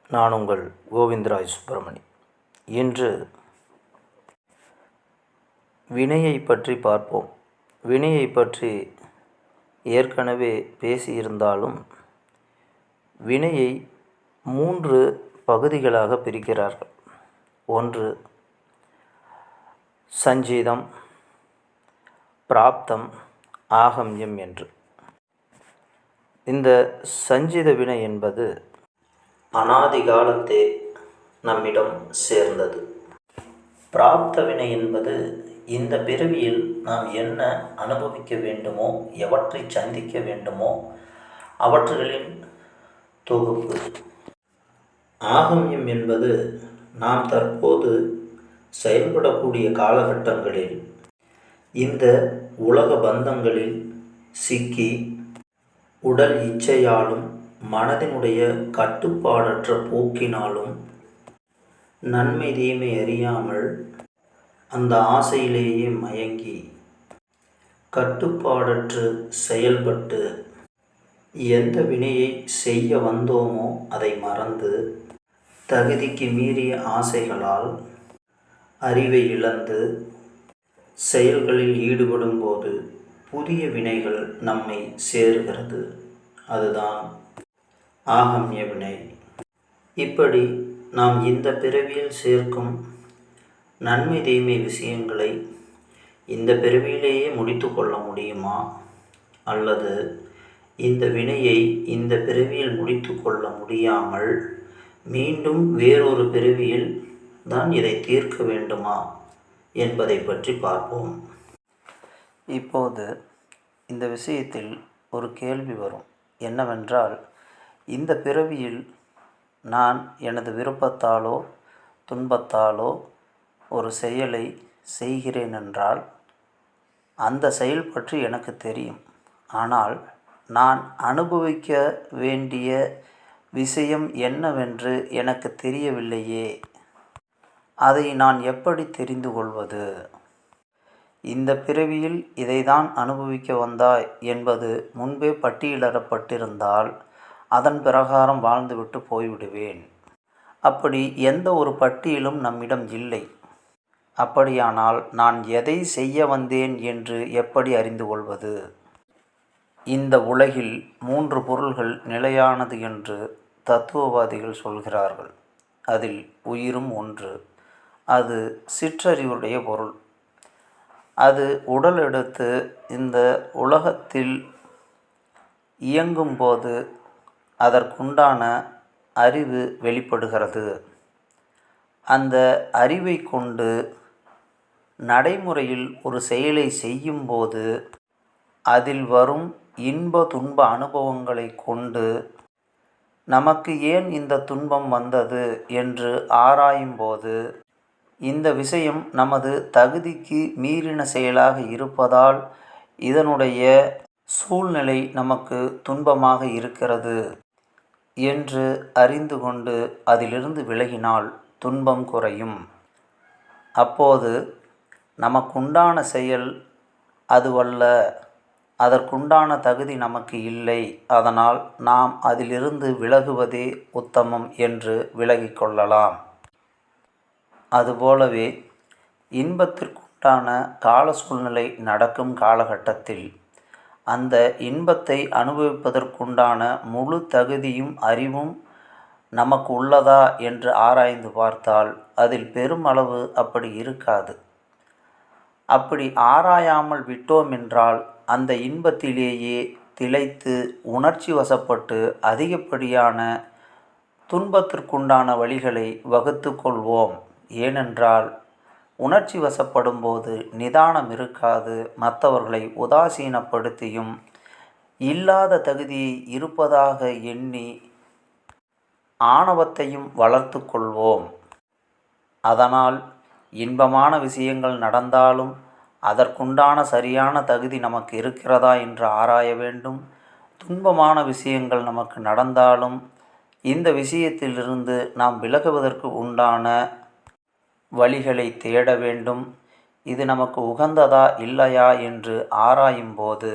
நான் உங்கள் கோவிந்தராஜ் சுப்பிரமணி. இன்று வினையை பற்றி பார்ப்போம். வினையை பற்றி ஏற்கனவே பேசியிருந்தாலும் வினையை 3 பகுதிகளாக பிரிக்கிறார்கள். ஒன்று சஞ்சீதம், பிராப்தம், ஆகம்யம் என்று. இந்த சஞ்சித வினை என்பது அனாதி காலத்தே நம்மிடம் சேர்ந்தது. பிராப்த வினை என்பது இந்த பிறவியில் நாம் என்ன அனுபவிக்க வேண்டுமோ, எவற்றை சந்திக்க வேண்டுமோ அவற்றுகளின் தொகுப்பு. ஆகம்யம் என்பது நாம் தற்போது செயல்படக்கூடிய காலகட்டங்களில் இந்த உலக பந்தங்களில் சிக்கி உடல் இச்சையாலும் மனதினுடைய கட்டுப்பாடற்ற போக்கினாலும் நன்மை தீமை அறியாமல் அந்த ஆசையிலேயே மயங்கி கட்டுப்பாடற்று செயல்பட்டு எந்த வினையை செய்ய வந்தோமோ அதை மறந்து தகுதிக்கு மீறிய ஆசைகளால் அறிவை இழந்து செயல்களில் ஈடுபடும்போது புதிய வினைகள் நம்மை சேருகிறது. அதுதான் ஆகம்ய வினை. இப்படி நாம் இந்த பிறவியில் சேர்க்கும் நன்மை தீமை விஷயங்களை இந்த பிறவியிலேயே முடித்து கொள்ள முடியுமா, அல்லது இந்த வினையை இந்த பிறவியில் முடித்து கொள்ள முடியாமல் மீண்டும் வேறொரு பிறவியில் தான் இதை தீர்க்க வேண்டுமா என்பதை பற்றி பார்ப்போம். இப்போது இந்த விஷயத்தில் ஒரு கேள்வி வரும். என்னவென்றால், இந்த பிறவியில் நான் எனது விருப்பத்தாலோ துன்பத்தாலோ ஒரு செயலை செய்கிறேன் என்றால் அந்த செயல் பற்றி எனக்கு தெரியும். ஆனால் நான் அனுபவிக்க வேண்டிய விஷயம் என்னவென்று எனக்கு தெரியவில்லையே. அதை நான் எப்படி தெரிந்து கொள்வது? இந்த பிறவியில் இதைதான் அனுபவிக்க வந்தாய் என்பது முன்பே பட்டியலிடப்பட்டிருந்தால் அதன் பிரகாரம் வாழ்ந்துவிட்டு போய்விடுவேன். அப்படி எந்த ஒரு பட்டியலும் நம்மிடம் இல்லை. அப்படியானால் நான் எதை செய்ய வந்தேன் என்று எப்படி அறிந்து கொள்வது? இந்த உலகில் 3 பொருள்கள் நிலையானது என்று தத்துவவாதிகள் சொல்கிறார்கள். அதில் உயிரும் ஒன்று. அது சிற்றறிவுடைய பொருள். அது உடல் எடுத்து இந்த உலகத்தில் இயங்கும்போது அதற்குண்டான அறிவு வெளிப்படுகிறது. அந்த அறிவை கொண்டு நடைமுறையில் ஒரு செயலை செய்யும்போது அதில் வரும் இன்ப துன்ப அனுபவங்களை கொண்டு நமக்கு ஏன் இந்த துன்பம் வந்தது என்று ஆராயும்போது இந்த விஷயம் நமது தகுதிக்கு மீறின செயலாக இருப்பதால் இதனுடைய சூழ்நிலை நமக்கு துன்பமாக இருக்கிறது என்று அறிந்து கொண்டு அதிலிருந்து விலகினால் துன்பம் குறையும். அப்போது நமக்குண்டான செயல் அதுவல்ல, அதற்குண்டான தகுதி நமக்கு இல்லை, அதனால் நாம் அதிலிருந்து விலகுவதே உத்தமம் என்று விலகிக்கொள்ளலாம். அதுபோலவே இன்பத்திற்குண்டான கால சூழ்நிலை நடக்கும் காலகட்டத்தில் அந்த இன்பத்தை அனுபவிப்பதற்குண்டான முழு தகுதியும் அறிவும் நமக்கு உள்ளதா என்று ஆராய்ந்து பார்த்தால் அதில் பெருமளவு அப்படி இருக்காது. அப்படி ஆராயாமல் விட்டோம் என்றால் அந்த இன்பத்திலேயே திளைத்து உணர்ச்சி வசப்பட்டு அதிகப்படியான துன்பத்திற்குண்டான வழிகளை வகுத்து கொள்வோம். ஏனென்றால் உணர்ச்சி வசப்படும்போது நிதானம் இருக்காது. மற்றவர்களை உதாசீனப்படுத்தியும் இல்லாத தகுதியை இருப்பதாக எண்ணி ஆணவத்தையும் வளர்த்து கொள்வோம். அதனால் இன்பமான விஷயங்கள் நடந்தாலும் அதற்குண்டான சரியான தகுதி நமக்கு இருக்கிறதா என்று ஆராய வேண்டும். துன்பமான விஷயங்கள் நமக்கு நடந்தாலும் இந்த விஷயத்திலிருந்து நாம் விலகுவதற்கு உண்டான வழிகளை தேட வேண்டும். இது நமக்கு உகந்ததா இல்லையா என்று ஆராயும்போது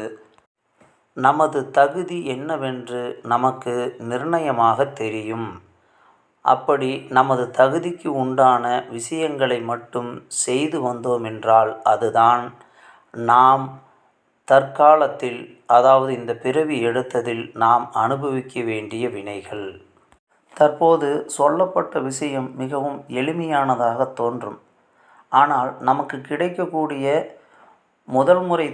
நமது தகுதி என்னவென்று நமக்கு நிர்ணயமாக தெரியும். அப்படி நமது தகுதிக்கு உண்டான விஷயங்களை மட்டும் செய்து வந்தோமென்றால் அதுதான் நாம் தற்காலத்தில், அதாவது இந்த பிறவி எடுத்ததில் நாம் அனுபவிக்க வேண்டிய வினைகள். தற்போது சொல்லப்பட்ட விஷயம் மிகவும் எளிமையானதாக தோன்றும். ஆனால் நமக்கு கிடைக்கக்கூடிய முதல் முறை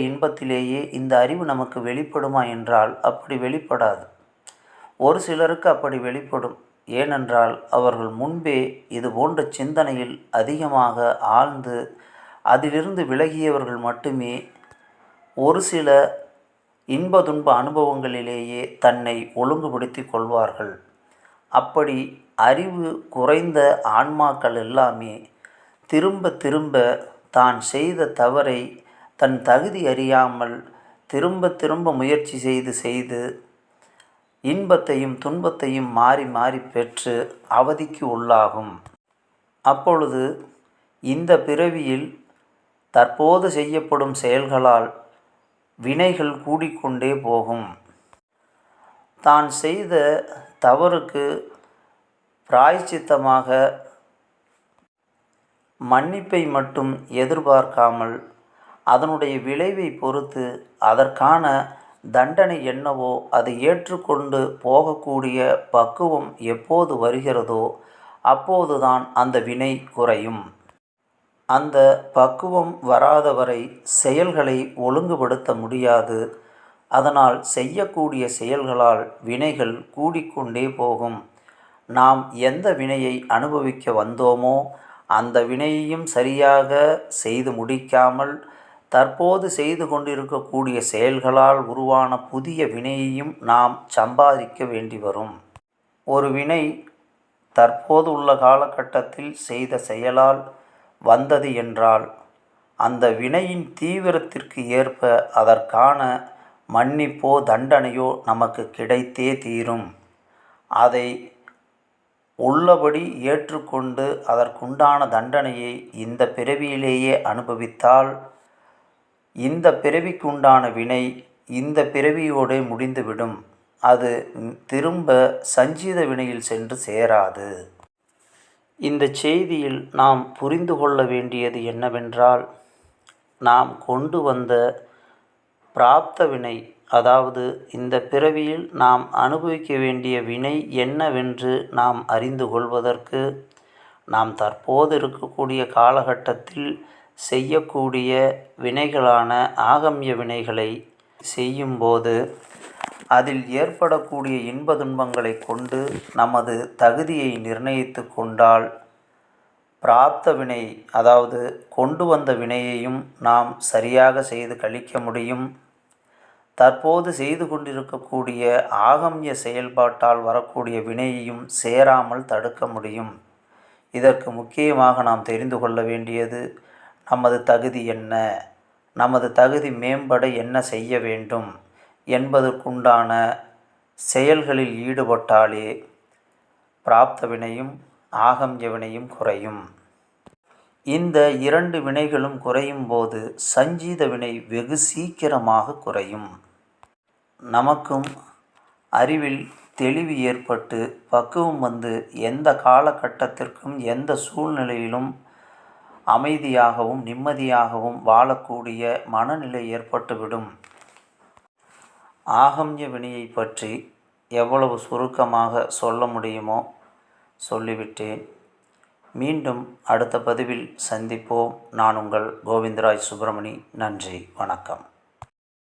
இன்பத்திலேயே இந்த அறிவு நமக்கு வெளிப்படுமா என்றால் அப்படி வெளிப்படாது. ஒரு சிலருக்கு அப்படி வெளிப்படும். ஏனென்றால் அவர்கள் முன்பே இது போன்ற சிந்தனையில் அதிகமாக ஆழ்ந்து அதிலிருந்து விலகியவர்கள் மட்டுமே ஒரு சில இன்ப துன்ப அனுபவங்களிலேயே தன்னை ஒழுங்குபடுத்தி கொள்வார்கள். அப்படி அறிவு குறைந்த ஆன்மாக்கள் எல்லாமே திரும்ப திரும்ப தான் செய்த தவறை தன் தகுதி அறியாமல் திரும்ப திரும்ப முயற்சி செய்து இன்பத்தையும் துன்பத்தையும் மாறி மாறி பெற்று அவதிக்கு உள்ளாகும். அப்பொழுது இந்த பிறவியில் தற்போது செய்யப்படும் செயல்களால் வினைகள் கூடிக்கொண்டே போகும். தான் செய்த தவறுக்கு பிராயச்சித்தமாக மன்னிப்பை மட்டும் எதிர்பார்க்காமல் அதனுடைய விளைவை பொறுத்து அதற்கான தண்டனை என்னவோ அதை ஏற்றுக்கொண்டு போகக்கூடிய பக்குவம் எப்போது வருகிறதோ அப்போதுதான் அந்த வினை குறையும். அந்த பக்குவம் வராதவரை செயல்களை ஒழுங்குபடுத்த முடியாது. அதனால் செய்யக்கூடிய செயல்களால் வினைகள் கூடிக்கொண்டே போகும். நாம் எந்த வினையை அனுபவிக்க வந்தோமோ அந்த வினையையும் சரியாக செய்து முடிக்காமல் தற்போது செய்து கொண்டிருக்கக்கூடிய செயல்களால் உருவான புதிய வினையையும் நாம் சம்பாதிக்க வேண்டி வரும். ஒரு வினை தற்போது உள்ள காலகட்டத்தில் செய்த செயலால் வந்தது என்றால் அந்த வினையின் தீவிரத்திற்கு ஏற்ப அதற்கான மன்னிப்போ தண்டனையோ நமக்கு கிடைத்தே தீரும். அதை உள்ளபடி ஏற்றுக்கொண்டு அதற்குண்டான தண்டனையை இந்த பிறவியிலேயே அனுபவித்தால் இந்த பிறவிக்குண்டான வினை இந்த பிறவியோடு முடிந்துவிடும். அது திரும்ப சஞ்சீத வினையில் சென்று சேராது. இந்த செய்தியில் நாம் புரிந்து கொள்ள வேண்டியது என்னவென்றால், நாம் கொண்டு வந்த பிராப்த வினை, அதாவது இந்த பிறவியில் நாம் அனுபவிக்க வேண்டிய வினை என்னவென்று நாம் அறிந்து கொள்வதற்கு நாம் தற்போது இருக்கக்கூடிய காலகட்டத்தில் செய்யக்கூடிய வினைகளான ஆகம்ய வினைகளை செய்யும்போது அதில் ஏற்படக்கூடிய இன்ப துன்பங்களை கொண்டு நமது தகுதியை நிர்ணயித்து கொண்டால் பிராப்த வினை, அதாவது கொண்டு வந்த வினையையும் நாம் சரியாக செய்து கழிக்க முடியும். தற்போது செய்து கொண்டிருக்கக்கூடிய ஆகம்ய செயல்பாட்டால் வரக்கூடிய வினையையும் சேராமல் தடுக்க முடியும். இதற்கு முக்கியமாக நாம் தெரிந்து கொள்ள வேண்டியது நமது தகுதி என்ன, நமது தகுதி மேம்பட என்ன செய்ய வேண்டும் என்பதற்குண்டான செயல்களில் ஈடுபட்டாலே பிராப்த வினையும் ஆகம்ய வினையும் குறையும். இந்த இரண்டு வினைகளும் குறையும் போது சஞ்சீத வினை வெகு சீக்கிரமாக குறையும். நமக்கும் அறிவில் தெளிவு ஏற்பட்டு பக்குவம் வந்து எந்த காலகட்டத்திற்கும் எந்த சூழ்நிலையிலும் அமைதியாகவும் நிம்மதியாகவும் வாழக்கூடிய மனநிலை ஏற்பட்டுவிடும். ஆகம்ய வினையை பற்றி எவ்வளவு சுருக்கமாக சொல்ல முடியுமோ சொல்லிவிட்டேன். மீண்டும் அடுத்த பதிவில் சந்திப்போம். நான் உங்கள் கோவிந்தராஜ் சுப்பிரமணி. நன்றி, வணக்கம்.